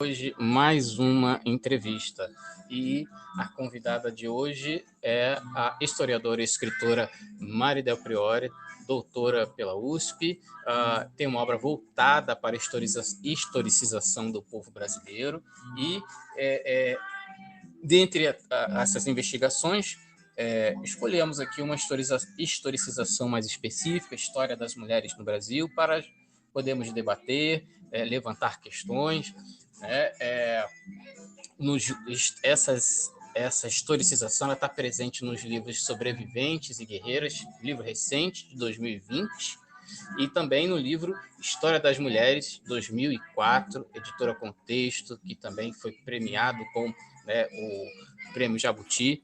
Hoje mais uma entrevista e a convidada de hoje é a historiadora e escritora Mari Del Priore, doutora pela USP, tem uma obra voltada para a historicização do povo brasileiro e, dentre essas investigações, escolhemos aqui uma historicização mais específica, história das mulheres no Brasil, para podermos debater, levantar questões, essa historicização está presente nos livros Sobreviventes e Guerreiras, livro recente, de 2020, e também no livro História das Mulheres, 2004, editora Contexto, que também foi premiado com o Prêmio Jabuti.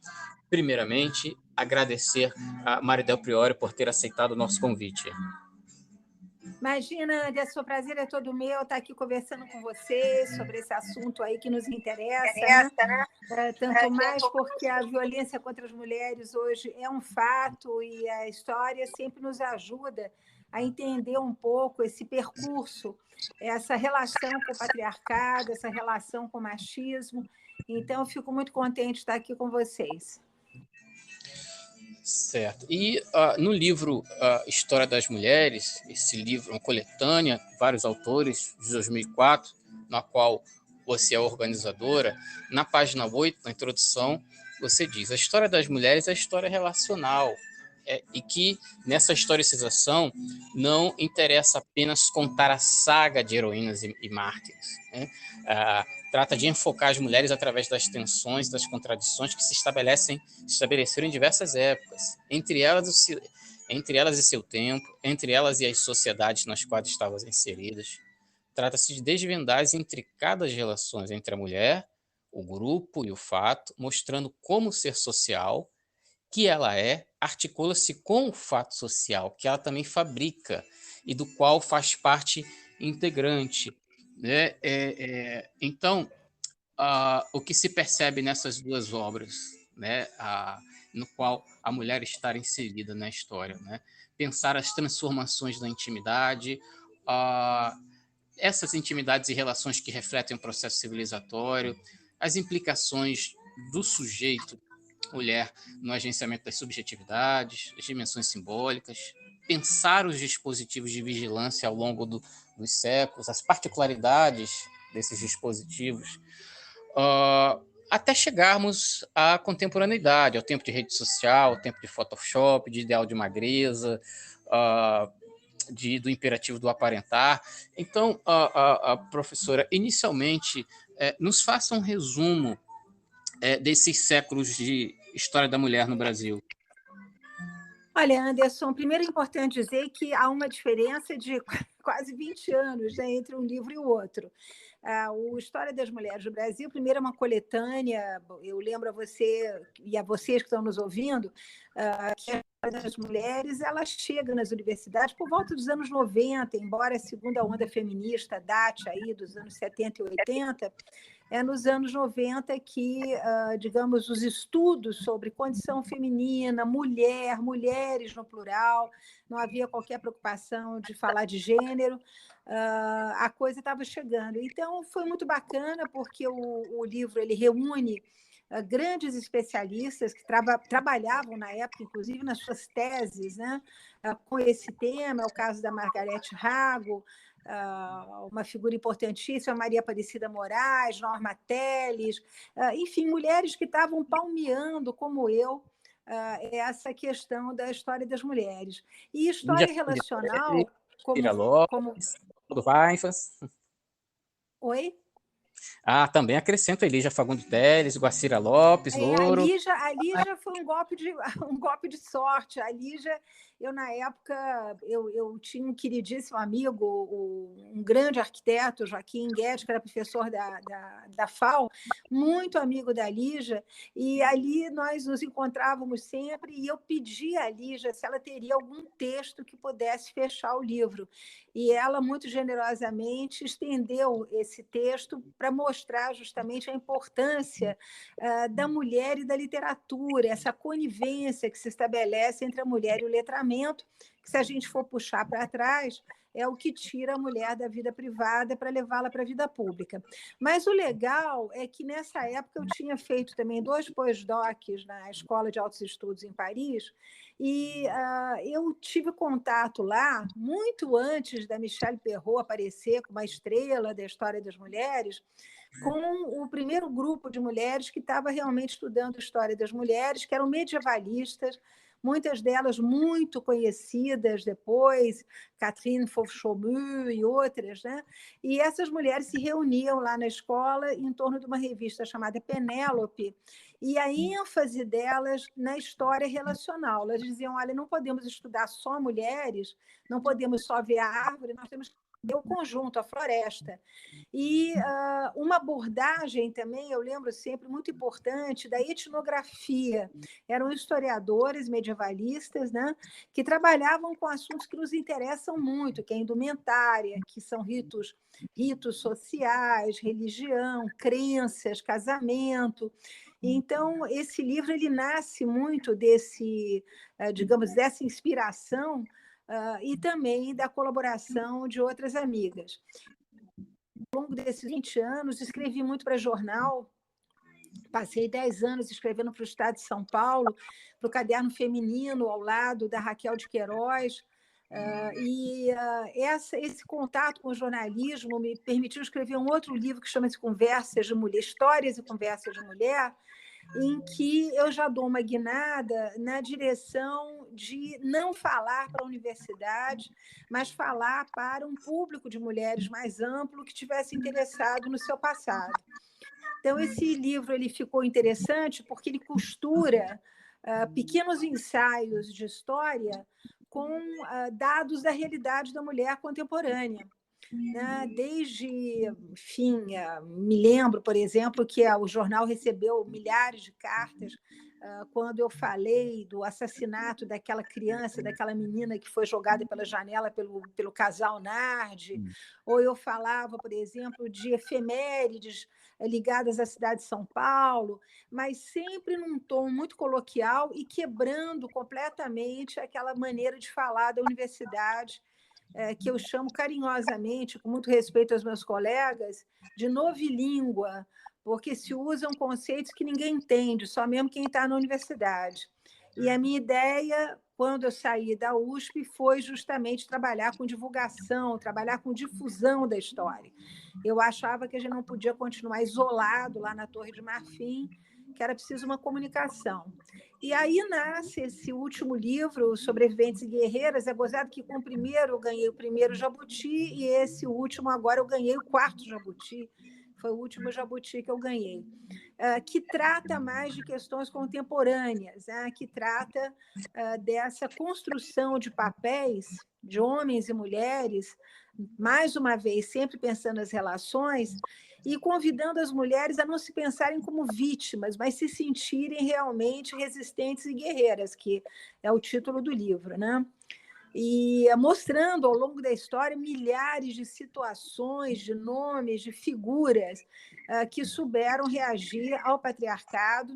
Primeiramente, agradecer a Mari Del Priore por ter aceitado o nosso convite. Imagina, Anderson, o prazer é todo meu estar aqui conversando com você sobre esse assunto aí que nos interessa, né? Tanto mais porque a violência contra as mulheres hoje é um fato e a história sempre nos ajuda a entender um pouco esse percurso, essa relação com o patriarcado, essa relação com o machismo. Então, eu fico muito contente de estar aqui com vocês. Certo. E no livro História das Mulheres, esse livro, uma coletânea, vários autores, de 2004, na qual você é organizadora, na página 8, na introdução, você diz: a história das mulheres é a história relacional, e que nessa historicização não interessa apenas contar a saga de heroínas e mártires, né? Trata de enfocar as mulheres através das tensões, das contradições que se estabeleceram em diversas épocas, entre elas e seu tempo, entre elas e as sociedades nas quais estavam inseridas. Trata-se de desvendar as intricadas relações entre a mulher, o grupo e o fato, mostrando como o ser social que ela articula-se com o fato social, que ela também fabrica e do qual faz parte integrante, né? Então, o que se percebe nessas duas obras, né? No qual a mulher está inserida na história, né? Pensar as transformações da intimidade, essas intimidades e relações que refletem o processo civilizatório, as implicações do sujeito mulher no agenciamento das subjetividades, das dimensões simbólicas, pensar os dispositivos de vigilância ao longo dos séculos, as particularidades desses dispositivos, até chegarmos à contemporaneidade, ao tempo de rede social, ao tempo de Photoshop, de ideal de magreza, do imperativo do aparentar. Então, professora, inicialmente, nos faça um resumo desses séculos de história da mulher no Brasil. Olha, Anderson, primeiro é importante dizer que há uma diferença de quase 20 anos, né, entre um livro e o outro. O História das Mulheres do Brasil, primeiro é uma coletânea, eu lembro a você e a vocês que estão nos ouvindo, que a História das Mulheres ela chega nas universidades por volta dos anos 90, embora a segunda onda feminista date aí dos anos 70 e 80, é nos anos 90 que, digamos, os estudos sobre condição feminina, mulheres no plural, não havia qualquer preocupação de falar de gênero, a coisa estava chegando. Então, foi muito bacana, porque o livro ele reúne grandes especialistas que trabalhavam na época, inclusive nas suas teses, né, com esse tema. É o caso da Margarete Rago, uma figura importantíssima, Maria Aparecida Moraes, Norma Teles, enfim, mulheres que estavam palmeando, como eu, essa questão da história das mulheres. E história relacional, como... do Vaifas. Oi? Também acrescento a Elígia Fagundes Telles, Guacira Lopes, Louro. A Lígia foi um golpe de sorte. A Lígia, eu na época, eu tinha um queridíssimo amigo, um grande arquiteto, Joaquim Guedes, que era professor da FAO, muito amigo da Lígia, e ali nós nos encontrávamos sempre, e eu pedi à Lígia se ela teria algum texto que pudesse fechar o livro. E ela, muito generosamente, estendeu esse texto para mostrar justamente a importância da mulher e da literatura, essa conivência que se estabelece entre a mulher e o letramento, que, se a gente for puxar para trás, é o que tira a mulher da vida privada para levá-la para a vida pública. Mas o legal é que, nessa época, eu tinha feito também 2 pós-docs na Escola de Altos Estudos em Paris, e eu tive contato lá, muito antes da Michelle Perrault aparecer como uma estrela da história das mulheres, com o primeiro grupo de mulheres que estava realmente estudando a história das mulheres, que eram medievalistas, muitas delas muito conhecidas depois, Catherine Fauve-Chaumont e outras, né? E essas mulheres se reuniam lá na escola em torno de uma revista chamada Penélope, e a ênfase delas na história relacional. Elas diziam, olha, não podemos estudar só mulheres, não podemos só ver a árvore, nós temos que ver o conjunto, a floresta. E uma abordagem também, eu lembro sempre, muito importante, da etnografia. Eram historiadores medievalistas, né, que trabalhavam com assuntos que nos interessam muito, que é a indumentária, que são ritos sociais, religião, crenças, casamento. Então, esse livro ele nasce muito desse, digamos, dessa inspiração e também da colaboração de outras amigas. Ao longo desses 20 anos, escrevi muito para jornal, passei 10 anos escrevendo para o Estado de São Paulo, para o Caderno Feminino, ao lado da Raquel de Queiroz, esse contato com o jornalismo me permitiu escrever um outro livro que chama-se Conversas de Mulher, Histórias e Conversas de Mulher, em que eu já dou uma guinada na direção de não falar para a universidade, mas falar para um público de mulheres mais amplo que tivesse interessado no seu passado. Então, esse livro ele ficou interessante porque ele costura pequenos ensaios de história com dados da realidade da mulher contemporânea. Né? Desde, enfim, me lembro, por exemplo, que o jornal recebeu milhares de cartas quando eu falei do assassinato daquela criança, daquela menina que foi jogada pela janela pelo casal Nardi, ou eu falava, por exemplo, de efemérides ligadas à cidade de São Paulo, mas sempre num tom muito coloquial e quebrando completamente aquela maneira de falar da universidade, que eu chamo carinhosamente, com muito respeito aos meus colegas, de novilíngua, porque se usam conceitos que ninguém entende, só mesmo quem está na universidade. E a minha ideia, quando eu saí da USP, foi justamente trabalhar com divulgação, trabalhar com difusão da história. Eu achava que a gente não podia continuar isolado lá na Torre de Marfim, que era preciso uma comunicação. E aí nasce esse último livro, Sobreviventes e Guerreiras. É gozado que com o primeiro eu ganhei o primeiro Jabuti e esse último agora eu ganhei o 4º Jabuti. Foi o último Jabuti que eu ganhei, que trata mais de questões contemporâneas, que trata dessa construção de papéis de homens e mulheres, mais uma vez, sempre pensando nas relações, e convidando as mulheres a não se pensarem como vítimas, mas se sentirem realmente resistentes e guerreiras, que é o título do livro, né? E mostrando ao longo da história milhares de situações, de nomes, de figuras que souberam reagir ao patriarcado.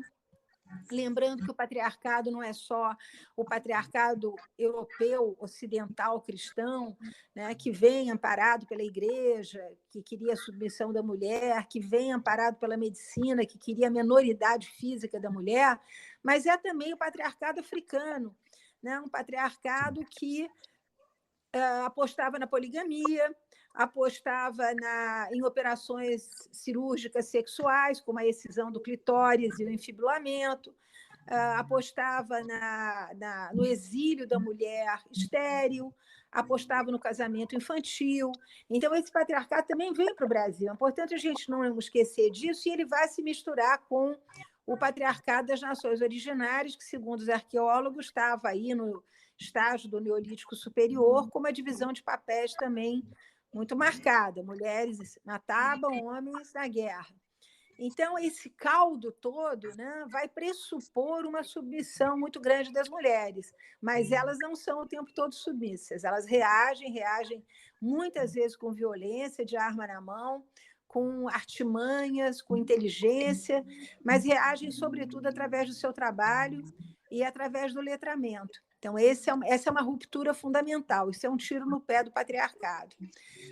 Lembrando que o patriarcado não é só o patriarcado europeu, ocidental, cristão, né, que vem amparado pela igreja, que queria a submissão da mulher, que vem amparado pela medicina, que queria a menoridade física da mulher, mas é também o patriarcado africano, né, um patriarcado que apostava na poligamia, apostava em operações cirúrgicas sexuais, como a excisão do clitóris e o enfibulamento, apostava no exílio da mulher estéril, apostava no casamento infantil. Então, esse patriarcado também vem para o Brasil. É importante a gente não esquecer disso, e ele vai se misturar com o patriarcado das nações originárias, que, segundo os arqueólogos, estava aí no estágio do Neolítico Superior, com uma divisão de papéis também muito marcada, mulheres na taba, homens na guerra. Então, esse caldo todo, né, vai pressupor uma submissão muito grande das mulheres, mas elas não são o tempo todo submissas, elas reagem muitas vezes com violência, de arma na mão, com artimanhas, com inteligência, mas reagem, sobretudo, através do seu trabalho e através do letramento. Então, essa é uma ruptura fundamental, isso é um tiro no pé do patriarcado.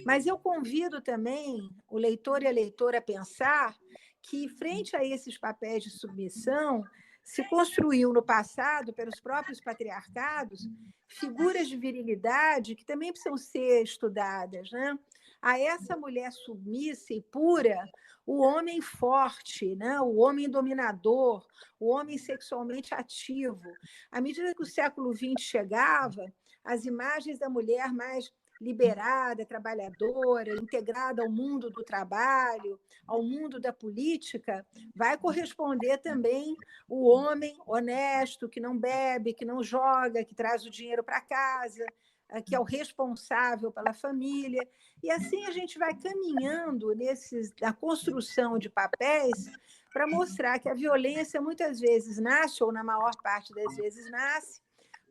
Mas eu convido também o leitor e a leitora a pensar que, frente a esses papéis de submissão, se construiu no passado, pelos próprios patriarcados, figuras de virilidade que também precisam ser estudadas, né? A essa mulher submissa e pura, o homem forte, né? O homem dominador, o homem sexualmente ativo. À medida que o século XX chegava, as imagens da mulher mais liberada, trabalhadora, integrada ao mundo do trabalho, ao mundo da política, vai corresponder também o homem honesto, que não bebe, que não joga, que traz o dinheiro para casa, que é o responsável pela família. E assim a gente vai caminhando na construção de papéis para mostrar que a violência muitas vezes nasce, ou na maior parte das vezes nasce,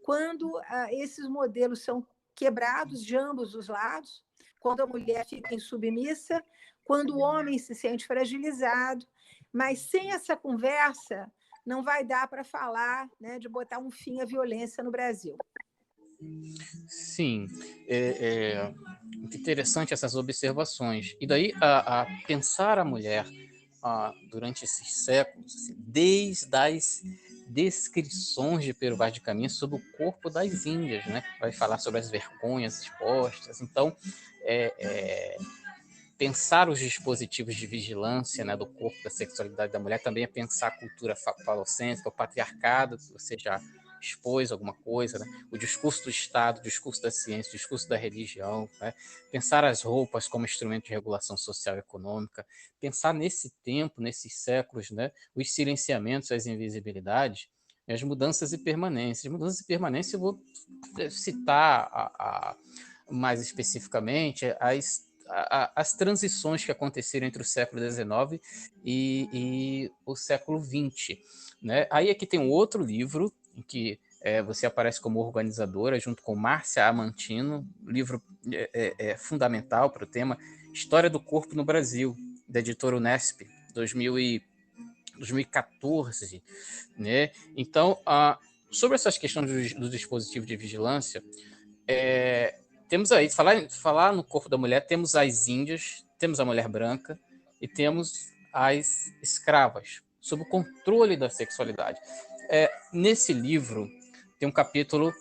quando esses modelos são quebrados de ambos os lados, quando a mulher fica insubmissa, quando o homem se sente fragilizado. Mas sem essa conversa, não vai dar para falar, né, de botar um fim à violência no Brasil. Sim, é muito interessante essas observações. E daí a pensar a mulher durante esses séculos, assim, desde as descrições de Pero Vaz de Caminha sobre o corpo das Índias, né? Vai falar sobre as vergonhas expostas. Então, pensar os dispositivos de vigilância, né, do corpo, da sexualidade da mulher, também é pensar a cultura falocêntrica, o patriarcado, que você já expôs alguma coisa, né? O discurso do Estado, o discurso da ciência, o discurso da religião, né? Pensar as roupas como instrumento de regulação social e econômica, pensar nesse tempo, nesses séculos, né, os silenciamentos, as invisibilidades, as mudanças e permanências. Mudanças e permanências eu vou citar mais especificamente as transições que aconteceram entre o século XIX e o século XX. Né? Aí aqui tem um outro livro em que você aparece como organizadora, junto com Márcia Amantino, livro fundamental para o tema, História do Corpo no Brasil, da editora Unesp, 2014. Né? Então, sobre essas questões do dispositivo de vigilância, temos aí, falar no corpo da mulher, temos as índias, temos a mulher branca e temos as escravas, sob o controle da sexualidade. Nesse livro, tem um capítulo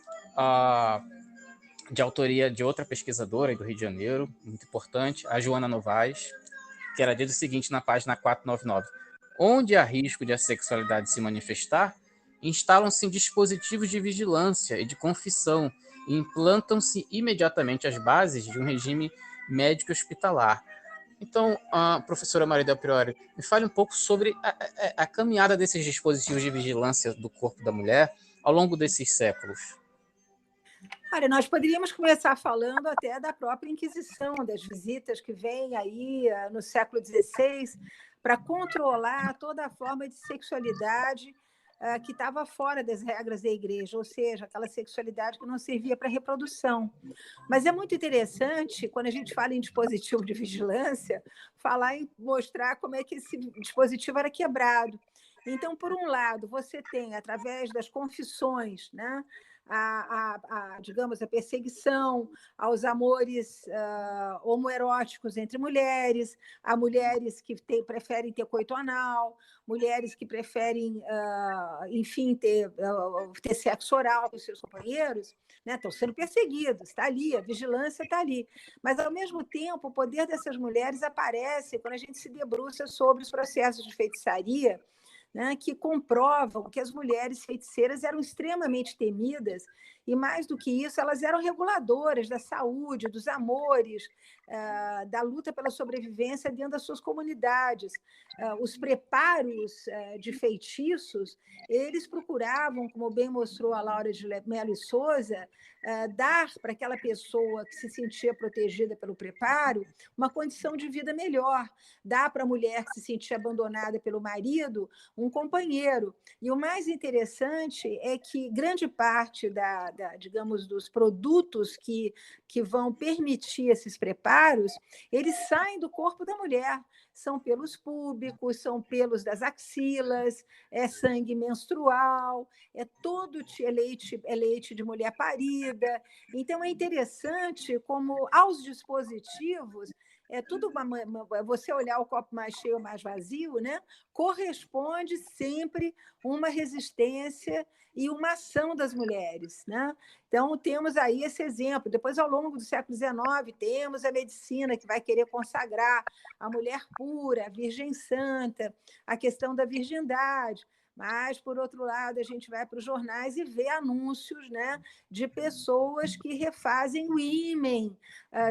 de autoria de outra pesquisadora do Rio de Janeiro, muito importante, a Joana Novaes, que ela diz o seguinte na página 499. Onde há risco de a sexualidade se manifestar, instalam-se dispositivos de vigilância e de confissão e implantam-se imediatamente as bases de um regime médico hospitalar. Então, a professora Maria Del Priore, me fale um pouco sobre a caminhada desses dispositivos de vigilância do corpo da mulher ao longo desses séculos. Olha, nós poderíamos começar falando até da própria Inquisição, das visitas que vêm aí no século XVI para controlar toda a forma de sexualidade que estava fora das regras da igreja, ou seja, aquela sexualidade que não servia para reprodução. Mas é muito interessante, quando a gente fala em dispositivo de vigilância, falar em mostrar como é que esse dispositivo era quebrado. Então, por um lado, você tem, através das confissões, né, digamos, a perseguição aos amores homoeróticos entre mulheres, a mulheres que preferem ter coito anal, mulheres que preferem, enfim, ter sexo oral com seus companheiros, né? Estão sendo perseguidos, está ali, a vigilância está ali. Mas, ao mesmo tempo, o poder dessas mulheres aparece quando a gente se debruça sobre os processos de feitiçaria, né, que comprovam que as mulheres feiticeiras eram extremamente temidas e, mais do que isso, elas eram reguladoras da saúde, dos amores, da luta pela sobrevivência dentro das suas comunidades. Os preparos de feitiços, eles procuravam, como bem mostrou a Laura de Mello e Souza, dar para aquela pessoa que se sentia protegida pelo preparo uma condição de vida melhor, dar para a mulher que se sentia abandonada pelo marido um companheiro. E o mais interessante é que grande parte digamos, dos produtos que vão permitir esses preparos, eles saem do corpo da mulher. São pelos púbicos, são pelos das axilas, é sangue menstrual, é leite de mulher parida. Então, é interessante como aos dispositivos, você olhar o copo mais cheio ou mais vazio, né? Corresponde sempre uma resistência e uma ação das mulheres, né? Então, temos aí esse exemplo. Depois, ao longo do século XIX, temos a medicina que vai querer consagrar a mulher pura, a virgem santa, a questão da virgindade. Mas, por outro lado, a gente vai para os jornais e vê anúncios, né, de pessoas que refazem o ímen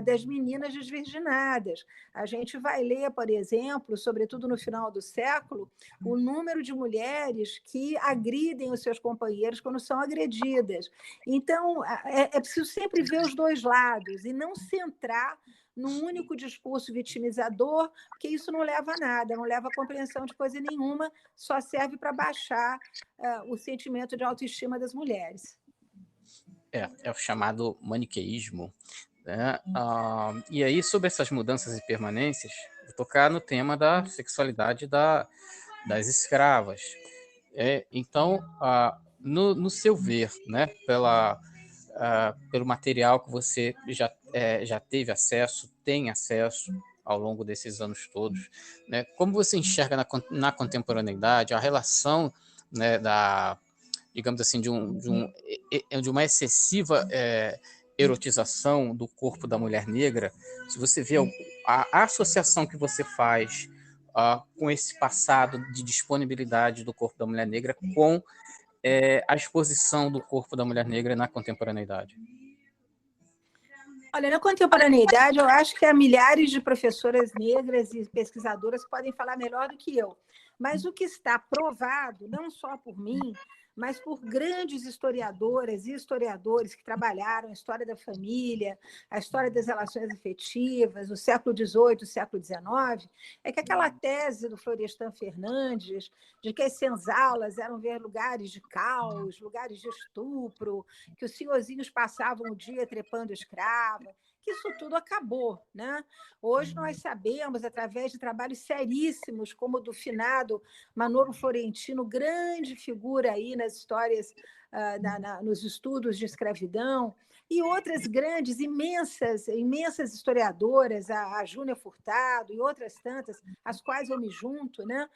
das meninas desvirginadas. A gente vai ler, por exemplo, sobretudo no final do século, o número de mulheres que agridem os seus companheiros quando são agredidas. Então, é preciso sempre ver os dois lados e não centrar num único discurso vitimizador, porque isso não leva a nada, não leva a compreensão de coisa nenhuma, só serve para baixar o sentimento de autoestima das mulheres. É o chamado maniqueísmo, né? E aí, sobre essas mudanças e permanências, vou tocar no tema da sexualidade das escravas. Então, no seu ver, né, pelo material que você já teve acesso, tem acesso ao longo desses anos todos, né, como você enxerga na contemporaneidade a relação, né, digamos assim, de uma excessiva erotização do corpo da mulher negra? Se você vê a associação que você faz com esse passado de disponibilidade do corpo da mulher negra com a exposição do corpo da mulher negra na contemporaneidade. Olha, na contemporaneidade, eu acho que há milhares de professoras negras e pesquisadoras que podem falar melhor do que eu. Mas o que está provado, não só por mim, mas por grandes historiadoras e historiadores que trabalharam a história da família, a história das relações afetivas, o século XVIII, o século XIX, é que aquela tese do Florestan Fernandes de que as senzalas eram ver lugares de caos, lugares de estupro, que os senhorzinhos passavam o dia trepando escrava, que isso tudo acabou, né? Hoje nós sabemos, através de trabalhos seríssimos, como o do finado Manolo Florentino, grande figura aí nas histórias, nos estudos de escravidão, e outras grandes, imensas historiadoras, a Júnia Furtado e outras tantas, às quais eu me junto, né?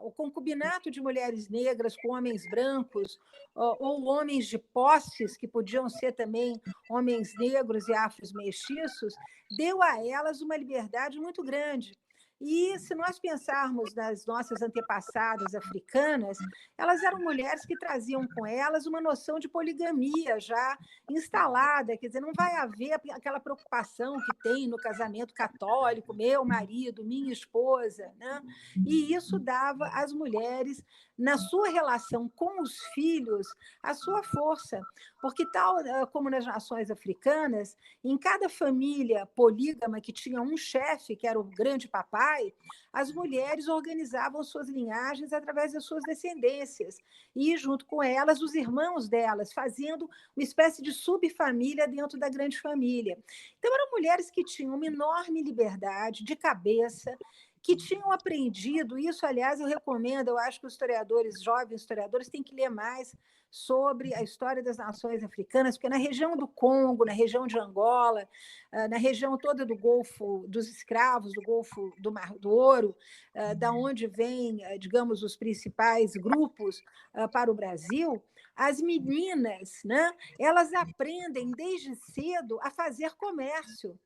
O concubinato de mulheres negras com homens brancos, ou homens de posses, que podiam ser também homens negros e afros mestiços, deu a elas uma liberdade muito grande. E se nós pensarmos nas nossas antepassadas africanas, elas eram mulheres que traziam com elas uma noção de poligamia já instalada, quer dizer, não vai haver aquela preocupação que tem no casamento católico, meu marido, minha esposa, né? E isso dava às mulheres, na sua relação com os filhos, a sua força, porque tal como nas nações africanas, em cada família polígama que tinha um chefe, que era o grande papai, as mulheres organizavam suas linhagens através das suas descendências, e junto com elas, os irmãos delas, fazendo uma espécie de subfamília dentro da grande família. Então, eram mulheres que tinham uma enorme liberdade de cabeça, que tinham aprendido, isso, aliás, eu recomendo, eu acho que os historiadores, jovens historiadores, têm que ler mais sobre a história das nações africanas, porque na região do Congo, na região de Angola, na região toda do Golfo dos Escravos, do Golfo do Mar do Ouro, da onde vêm, digamos, os principais grupos para o Brasil, as meninas, né, elas aprendem desde cedo a fazer comércio.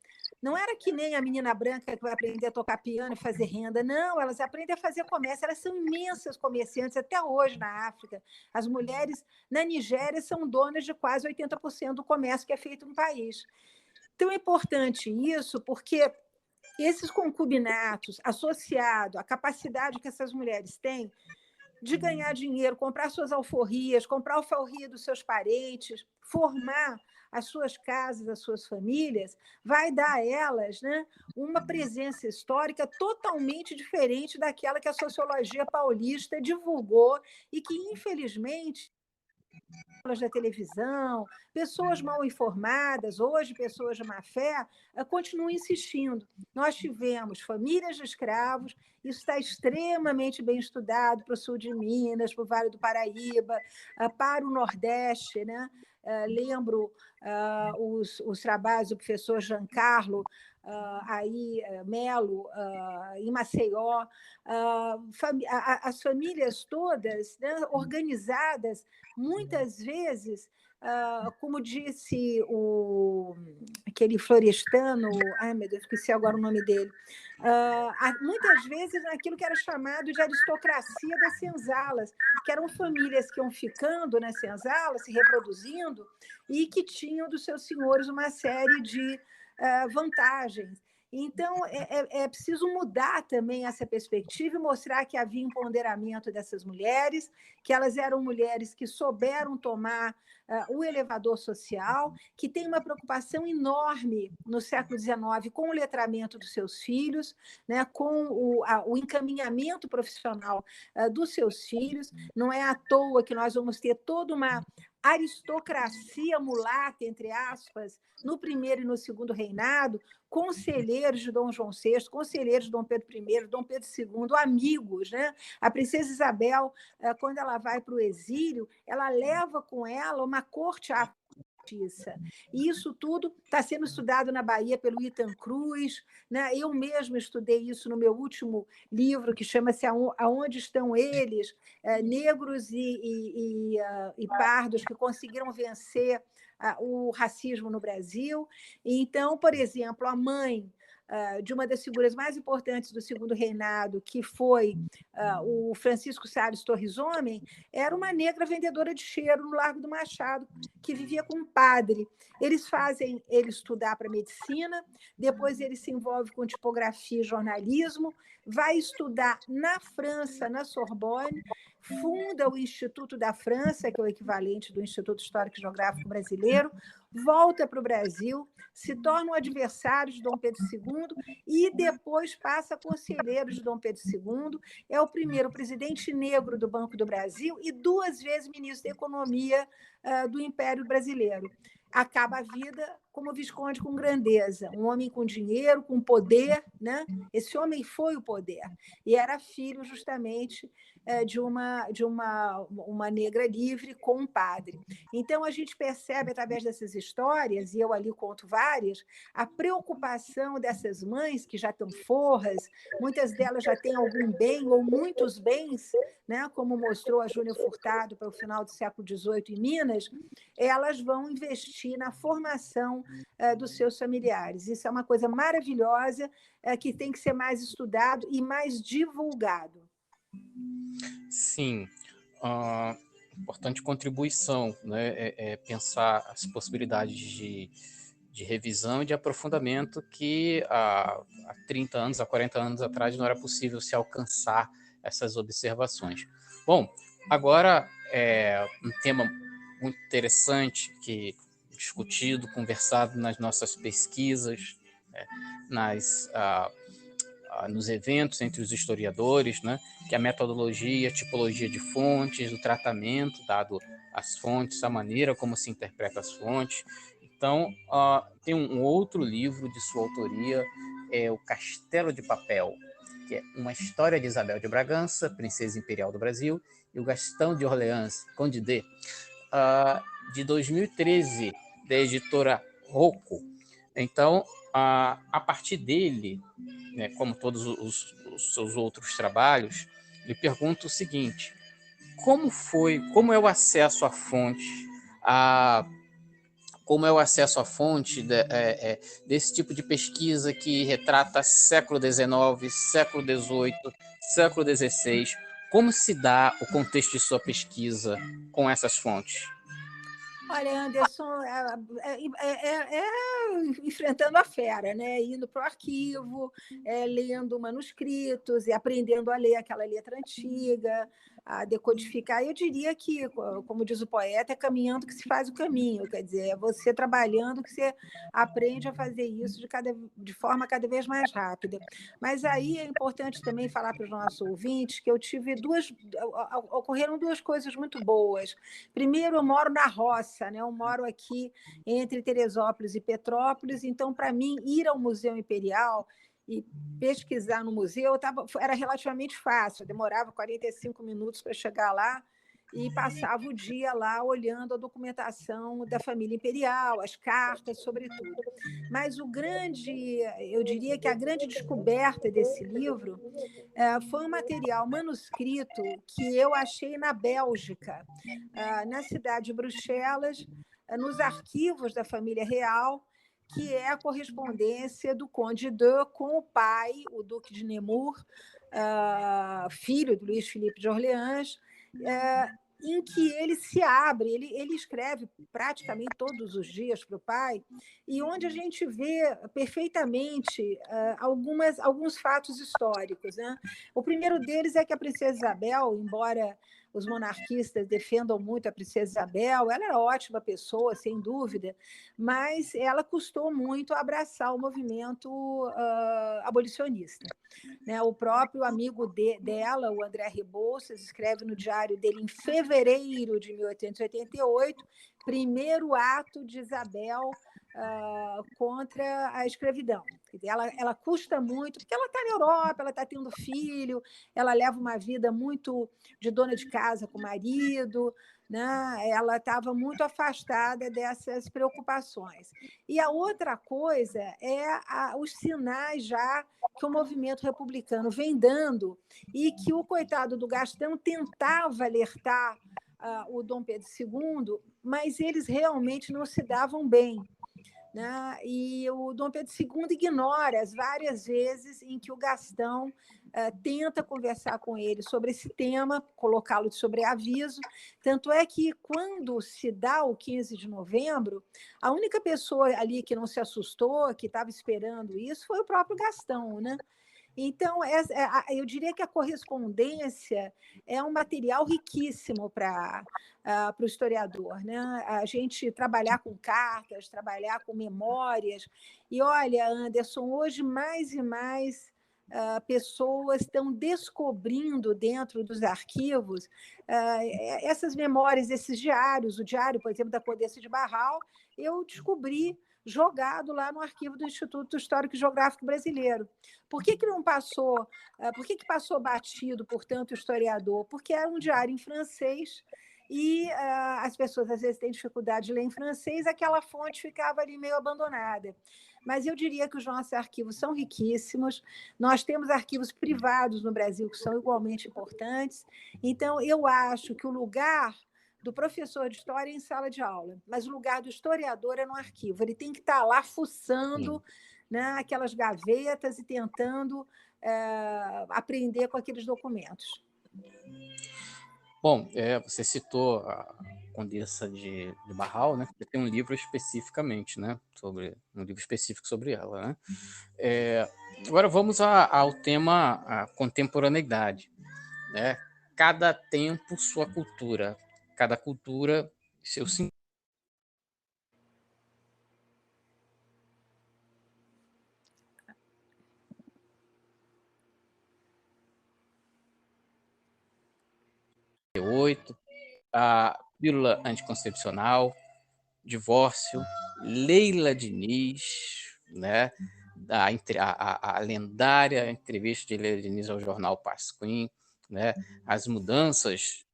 Não era que nem a menina branca que vai aprender a tocar piano e fazer renda, não, elas aprendem a fazer comércio, elas são imensas comerciantes até hoje na África. As mulheres na Nigéria são donas de quase 80% do comércio que é feito no país. Então é importante isso, porque esses concubinatos, associado à capacidade que essas mulheres têm de ganhar dinheiro, comprar suas alforrias, comprar a alforria dos seus parentes, formar as suas casas, as suas famílias, vai dar a elas, né, uma presença histórica totalmente diferente daquela que a sociologia paulista divulgou e que, infelizmente, da televisão, pessoas mal informadas, hoje pessoas de má fé, continuam insistindo. Nós tivemos famílias de escravos, isso está extremamente bem estudado para o sul de Minas, para o Vale do Paraíba, para o Nordeste, né? Lembro os trabalhos do professor Giancarlo Melo, em Maceió, as famílias todas, né, organizadas, muitas vezes, como disse aquele florestano, ai meu Deus, esqueci agora o nome dele, muitas vezes naquilo que era chamado de aristocracia das senzalas, que eram famílias que iam ficando nas senzalas, se reproduzindo, e que tinham dos seus senhores uma série de vantagens. Então, é preciso mudar também essa perspectiva e mostrar que havia empoderamento dessas mulheres, que elas eram mulheres que souberam tomar o elevador social, que têm uma preocupação enorme no século XIX com o letramento dos seus filhos, né, com o encaminhamento profissional dos seus filhos. Não é à toa que nós vamos ter toda uma aristocracia mulata, entre aspas, no primeiro e no segundo reinado, conselheiros de Dom João VI, conselheiros de Dom Pedro I, Dom Pedro II, amigos, né? A princesa Isabel, quando ela vai para o exílio, ela leva com ela uma corte à justiça. E isso tudo está sendo estudado na Bahia pelo Itan Cruz, né? Eu mesmo estudei isso no meu último livro, que chama-se Aonde Estão Eles? Negros e pardos que conseguiram vencer o racismo no Brasil. Então, por exemplo, a mãe de uma das figuras mais importantes do segundo reinado, que foi o Francisco Salles Torres Homem, era uma negra vendedora de cheiro no Largo do Machado, que vivia com um padre. Eles fazem ele estudar para medicina, depois ele se envolve com tipografia e jornalismo, vai estudar na França, na Sorbonne, funda o Instituto da França, que é o equivalente do Instituto Histórico e Geográfico Brasileiro, volta para o Brasil, se torna um adversário de Dom Pedro II e depois passa a conselheiro de Dom Pedro II, é o primeiro presidente negro do Banco do Brasil e 2 vezes ministro da Economia do Império Brasileiro. Acaba a vida como visconde com grandeza, um homem com dinheiro, com poder, né? Esse homem foi o poder e era filho justamente de uma negra livre com um padre. Então, a gente percebe, através dessas histórias, e eu ali conto várias, a preocupação dessas mães que já estão forras, muitas delas já têm algum bem ou muitos bens, né? Como mostrou a Júnior Furtado para o final do século XVIII em Minas, elas vão investir na formação dos seus familiares. Isso é uma coisa maravilhosa que tem que ser mais estudado e mais divulgado. Sim, importante contribuição, né? Pensar as possibilidades de revisão e de aprofundamento que há 30 anos, há 40 anos atrás não era possível se alcançar essas observações. Bom, agora um tema muito interessante que discutido, conversado nas nossas pesquisas, nos eventos entre os historiadores, né, que é a metodologia, a tipologia de fontes, o tratamento dado às fontes, a maneira como se interpreta as fontes. Então, tem um outro livro de sua autoria, é O Castelo de Papel, que é uma história de Isabel de Bragança, princesa imperial do Brasil, e o Gastão de Orleans, Conde de 2013, da editora Rocco. Então, a partir dele, né, como todos os seus outros trabalhos, lhe pergunto o seguinte: como é o acesso à fonte, desse tipo de pesquisa que retrata século XIX, século XVIII, século XVI? Como se dá o contexto de sua pesquisa com essas fontes? Olha, Anderson, enfrentando a fera, né? Indo para o arquivo, lendo manuscritos e aprendendo a ler aquela letra antiga, a decodificar. Eu diria que, como diz o poeta, é caminhando que se faz o caminho, quer dizer, é você trabalhando que você aprende a fazer isso de forma cada vez mais rápida. Mas aí é importante também falar para os nossos ouvintes que ocorreram duas coisas muito boas. Primeiro, eu moro na roça, né? Eu moro aqui entre Teresópolis e Petrópolis, então, para mim, ir ao Museu Imperial e pesquisar no museu era relativamente fácil, demorava 45 minutos para chegar lá e passava o dia lá olhando a documentação da família imperial, as cartas, sobretudo. Mas eu diria que a grande descoberta desse livro foi um material manuscrito que eu achei na Bélgica, na cidade de Bruxelas, nos arquivos da família real, que é a correspondência do Conde de com o pai, o Duque de Nemours, filho do Luís Filipe de Orleans, em que ele se abre, ele escreve praticamente todos os dias para o pai, e onde a gente vê perfeitamente alguns fatos históricos, né? O primeiro deles é que a princesa Isabel, embora os monarquistas defendam muito a princesa Isabel, ela era ótima pessoa, sem dúvida, mas ela custou muito abraçar o movimento abolicionista. Né? O próprio amigo dela, o André Rebouças, escreve no diário dele em fevereiro de 1888, primeiro ato de Isabel contra a escravidão. Ela custa muito, porque ela está na Europa, ela está tendo filho, ela leva uma vida muito de dona de casa com o marido, né? Ela estava muito afastada dessas preocupações. E a outra coisa é os sinais já que o movimento republicano vem dando e que o coitado do Gastão tentava alertar o Dom Pedro II, mas eles realmente não se davam bem. Né? E o Dom Pedro II ignora as várias vezes em que o Gastão tenta conversar com ele sobre esse tema, colocá-lo de sobreaviso. Tanto é que, quando se dá o 15 de novembro, a única pessoa ali que não se assustou, que estava esperando isso, foi o próprio Gastão, né? Então, eu diria que a correspondência é um material riquíssimo para o historiador, né? A gente trabalhar com cartas, trabalhar com memórias. E olha, Anderson, hoje mais e mais pessoas estão descobrindo dentro dos arquivos essas memórias, esses diários. O diário, por exemplo, da Condessa de Barral, eu descobri jogado lá no arquivo do Instituto Histórico e Geográfico Brasileiro. Por que não passou? Por que passou batido por tanto historiador? Porque era um diário em francês e as pessoas às vezes têm dificuldade de ler em francês, aquela fonte ficava ali meio abandonada. Mas eu diria que os nossos arquivos são riquíssimos. Nós temos arquivos privados no Brasil que são igualmente importantes. Então, eu acho que o lugar do professor de história em sala de aula, mas o lugar do historiador é no arquivo. Ele tem que estar lá fuçando, né, aquelas gavetas e tentando aprender com aqueles documentos. Bom, você citou a Condessa de Barral, né? Tem um livro especificamente, né? Um livro específico sobre ela, né? Agora vamos ao tema a contemporaneidade, né? Cada tempo sua cultura, cada cultura seu sentido. A pílula anticoncepcional, divórcio, Leila Diniz, né? A lendária entrevista de Leila Diniz ao jornal Pasquim, né? As mudanças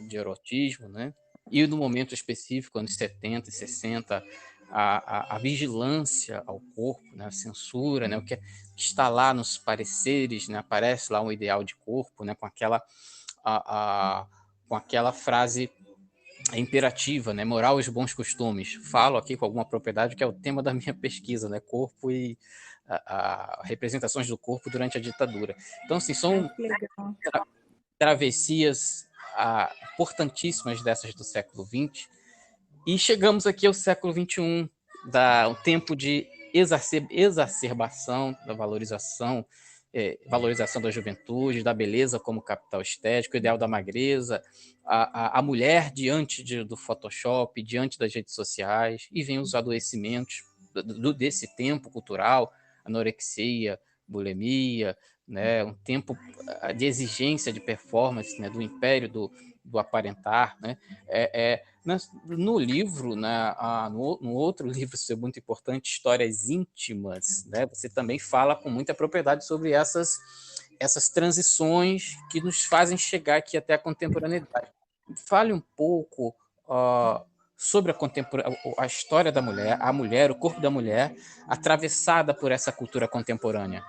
de erotismo, né? E no momento específico, anos 70 e 60, a vigilância ao corpo, né? A censura, né? O que está lá nos pareceres, né? Aparece lá um ideal de corpo, né? Com aquela frase imperativa, né? Moral e os bons costumes. Falo aqui com alguma propriedade, que é o tema da minha pesquisa, né? Corpo e representações do corpo durante a ditadura. Então, assim, são travessias importantíssimas dessas do século XX. E chegamos aqui ao século XXI, um tempo de exacerbação da valorização valorização da juventude, da beleza como capital estético, o ideal da magreza, a mulher diante do Photoshop, diante das redes sociais, e vem os adoecimentos desse tempo cultural, anorexia, bulimia, né, um tempo de exigência de performance, né, do império do aparentar, né, no livro, né, no outro livro, isso é muito importante, Histórias Íntimas, né, você também fala com muita propriedade sobre essas transições que nos fazem chegar aqui até a contemporaneidade. Fale um pouco sobre a história da mulher, a mulher, o corpo da mulher, atravessada por essa cultura contemporânea.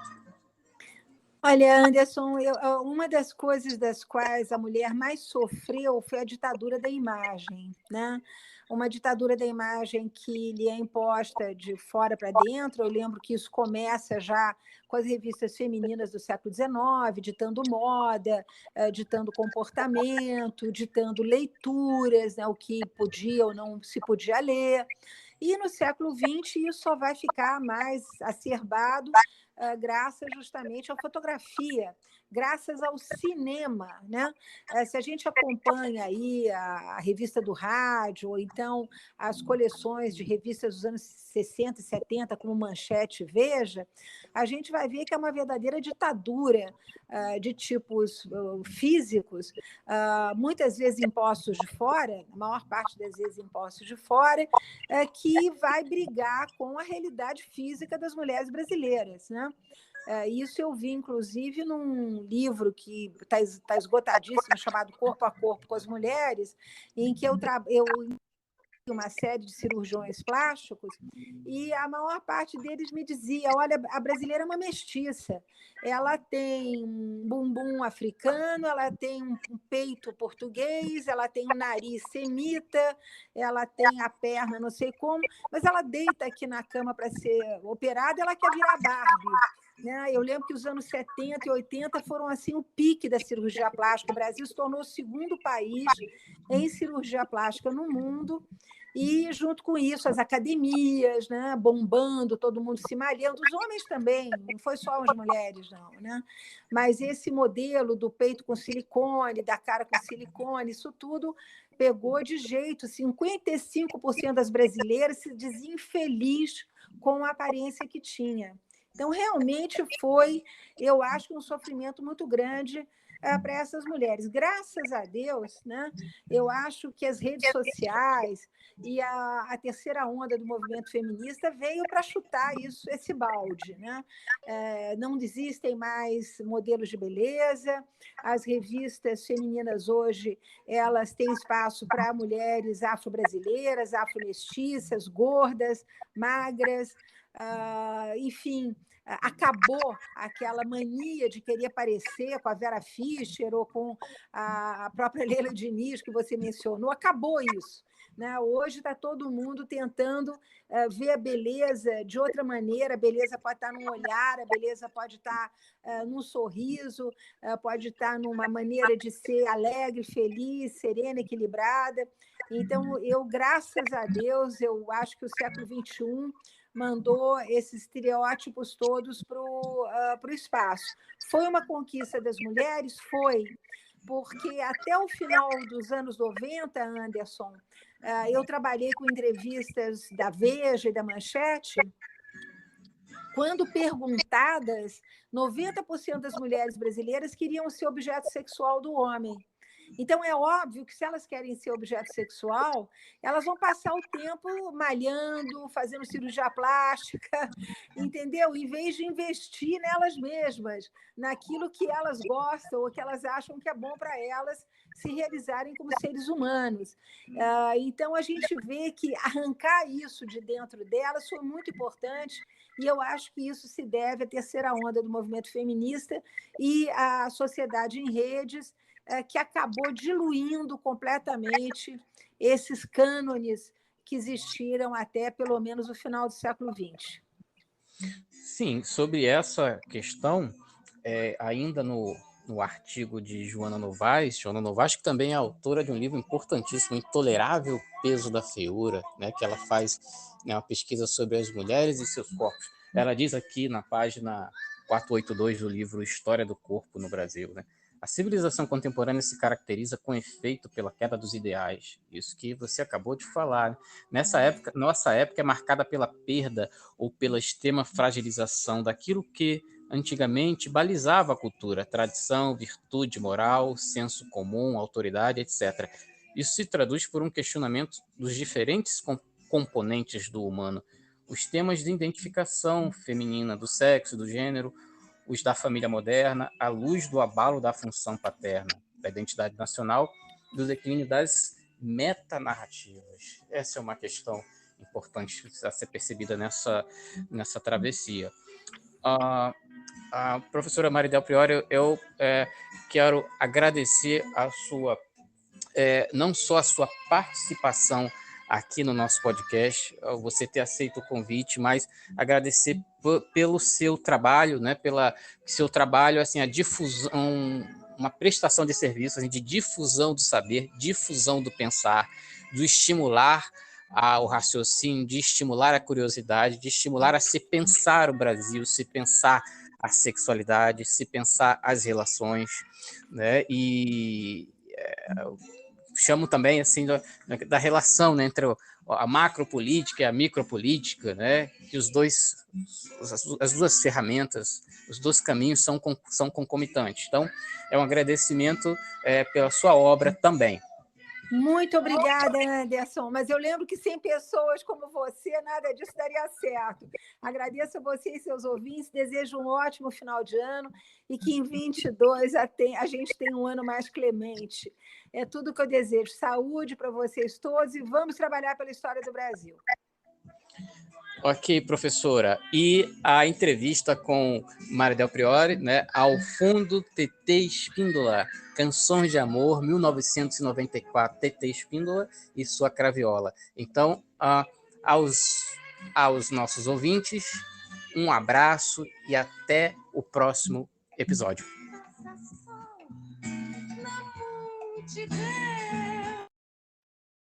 Olha, Anderson, uma das coisas das quais a mulher mais sofreu foi a ditadura da imagem, né? Uma ditadura da imagem que lhe é imposta de fora para dentro. Eu lembro que isso começa já com as revistas femininas do século XIX, ditando moda, ditando comportamento, ditando leituras, né? O que podia ou não se podia ler. E no século XX isso só vai ficar mais acerbado graças justamente à fotografia, graças ao cinema, né? Se a gente acompanha aí a revista do rádio, ou então as coleções de revistas dos anos 60 e 70, como Manchete e Veja, a gente vai ver que é uma verdadeira ditadura de tipos físicos, muitas vezes impostos de fora, a maior parte das vezes impostos de fora, que vai brigar com a realidade física das mulheres brasileiras, né? Isso eu vi, inclusive, num livro que está esgotadíssimo, chamado Corpo a Corpo com as Mulheres, em que eu uma série de cirurgiões plásticos, e a maior parte deles me dizia: olha, a brasileira é uma mestiça, ela tem um bumbum africano, ela tem um peito português, ela tem um nariz semita, ela tem a perna não sei como, mas ela deita aqui na cama para ser operada, ela quer virar Barbie. Né? Eu lembro que os anos 70 e 80 foram assim o pique da cirurgia plástica. O Brasil se tornou o segundo país em cirurgia plástica no mundo, e, junto com isso, as academias, né, bombando, todo mundo se malhando, os homens também, não foi só as mulheres, não. Né? Mas esse modelo do peito com silicone, da cara com silicone, isso tudo pegou de jeito. 55% das brasileiras se diziam infeliz com a aparência que tinha. Então, realmente foi, eu acho, um sofrimento muito grande para essas mulheres. Graças a Deus, né, eu acho que as redes sociais e a terceira onda do movimento feminista veio para chutar esse balde. Né? Não existem mais modelos de beleza, as revistas femininas hoje elas têm espaço para mulheres afro-brasileiras, afro-mestiças, gordas, magras, enfim, acabou aquela mania de querer parecer com a Vera Fischer ou com a própria Leila Diniz, que você mencionou, acabou isso. Né? Hoje está todo mundo tentando ver a beleza de outra maneira. A beleza pode estar num olhar, a beleza pode estar num sorriso, pode estar numa maneira de ser alegre, feliz, serena, equilibrada. Então, graças a Deus, eu acho que o século XXI mandou esses estereótipos todos para o espaço. Foi uma conquista das mulheres? Foi, porque até o final dos anos 90, Anderson, eu trabalhei com entrevistas da Veja e da Manchete. Quando perguntadas, 90% das mulheres brasileiras queriam ser objeto sexual do homem. Então, é óbvio que, se elas querem ser objeto sexual, elas vão passar o tempo malhando, fazendo cirurgia plástica, entendeu? Em vez de investir nelas mesmas, naquilo que elas gostam ou que elas acham que é bom para elas se realizarem como seres humanos. Então, a gente vê que arrancar isso de dentro delas foi muito importante, e eu acho que isso se deve à terceira onda do movimento feminista e à sociedade em redes, que acabou diluindo completamente esses cânones que existiram até pelo menos o final do século XX. Sim, sobre essa questão, ainda no artigo de Joana Novaes, que também é autora de um livro importantíssimo, Intolerável Peso da Feiura, né, que ela faz, né, uma pesquisa sobre as mulheres e seus corpos. Ela diz aqui na página 482 do livro História do Corpo no Brasil, né? A civilização contemporânea se caracteriza com efeito pela queda dos ideais, isso que você acabou de falar. Nessa época, nossa época é marcada pela perda ou pela extrema fragilização daquilo que antigamente balizava a cultura, tradição, virtude moral, senso comum, autoridade, etc. Isso se traduz por um questionamento dos diferentes componentes do humano, os temas de identificação feminina, do sexo, do gênero, os da família moderna, à luz do abalo da função paterna, da identidade nacional, do declínio das metanarrativas. Essa é uma questão importante a ser percebida nessa travessia. A professora Maridel Priori, eu quero agradecer a sua, não só a sua participação aqui no nosso podcast, você ter aceito o convite, mas agradecer pelo seu trabalho, né, pela seu trabalho, assim, a difusão, uma prestação de serviço, assim, de difusão do saber, difusão do pensar, do estimular o raciocínio, de estimular a curiosidade, de estimular a se pensar o Brasil, se pensar a sexualidade, se pensar as relações, né, e chamo também assim da relação, né, entre a macropolítica e a micropolítica, né, que as duas ferramentas, os dois caminhos são concomitantes. Então, é um agradecimento pela sua obra também. Muito obrigada, Anderson. Mas eu lembro que sem pessoas como você, nada disso daria certo. Agradeço a você e seus ouvintes, desejo um ótimo final de ano e que em 22 a gente tenha um ano mais clemente. É tudo que eu desejo. Saúde para vocês todos e vamos trabalhar pela história do Brasil. Ok, professora. E a entrevista com Maridel Priori, né, Ao Fundo, TT Espíndola, Canções de Amor, 1994, TT Espíndola e sua craviola. Então, aos nossos ouvintes, um abraço e até o próximo episódio.